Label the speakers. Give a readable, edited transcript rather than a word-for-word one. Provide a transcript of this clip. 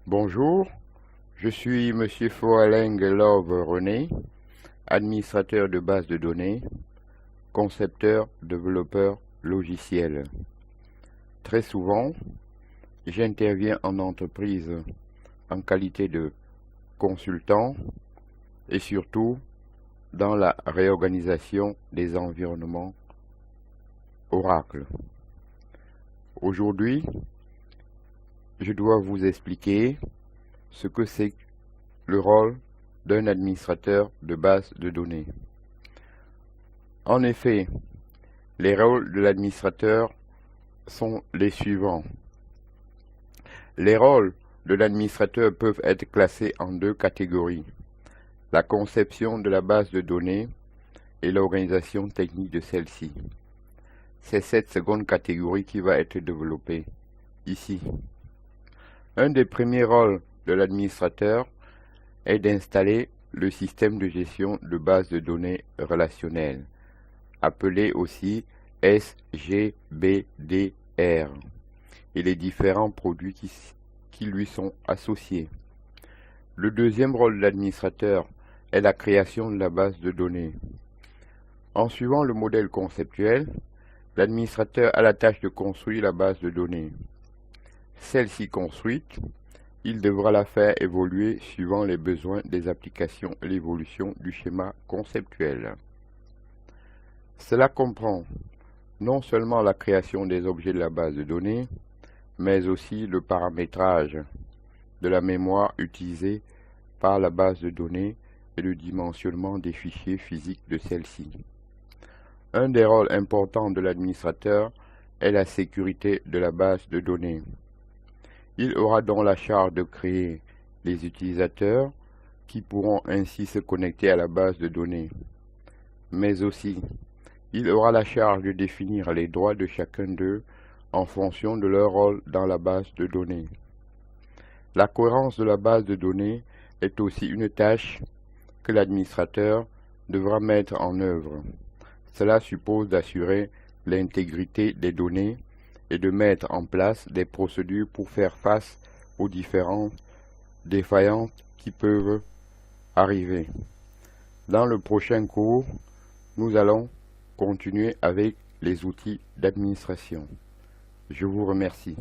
Speaker 1: Bonjour, je suis Monsieur Foaleng Love René, administrateur de base de données, concepteur, développeur logiciel. Très souvent, j'interviens en entreprise en qualité de consultant et surtout dans la réorganisation des environnements Oracle. Aujourd'hui, je dois vous expliquer ce que c'est le rôle d'un administrateur de base de données. En effet, les rôles de l'administrateur sont les suivants. Les rôles de l'administrateur peuvent être classés en deux catégories: la conception de la base de données et l'organisation technique de celle-ci. C'est cette seconde catégorie qui va être développée ici. Un des premiers rôles de l'administrateur est d'installer le système de gestion de base de données relationnelles, appelé aussi SGBDR, et les différents produits qui lui sont associés. Le deuxième rôle de l'administrateur est la création de la base de données. En suivant le modèle conceptuel, l'administrateur a la tâche de construire la base de données. Celle-ci construite, il devra la faire évoluer suivant les besoins des applications et l'évolution du schéma conceptuel. Cela comprend non seulement la création des objets de la base de données, mais aussi le paramétrage de la mémoire utilisée par la base de données et le dimensionnement des fichiers physiques de celle-ci. Un des rôles importants de l'administrateur est la sécurité de la base de données. Il aura donc la charge de créer les utilisateurs qui pourront ainsi se connecter à la base de données. Mais aussi, il aura la charge de définir les droits de chacun d'eux en fonction de leur rôle dans la base de données. La cohérence de la base de données est aussi une tâche que l'administrateur devra mettre en œuvre. Cela suppose d'assurer l'intégrité des données et de mettre en place des procédures pour faire face aux différentes défaillances qui peuvent arriver. Dans le prochain cours, nous allons continuer avec les outils d'administration. Je vous remercie.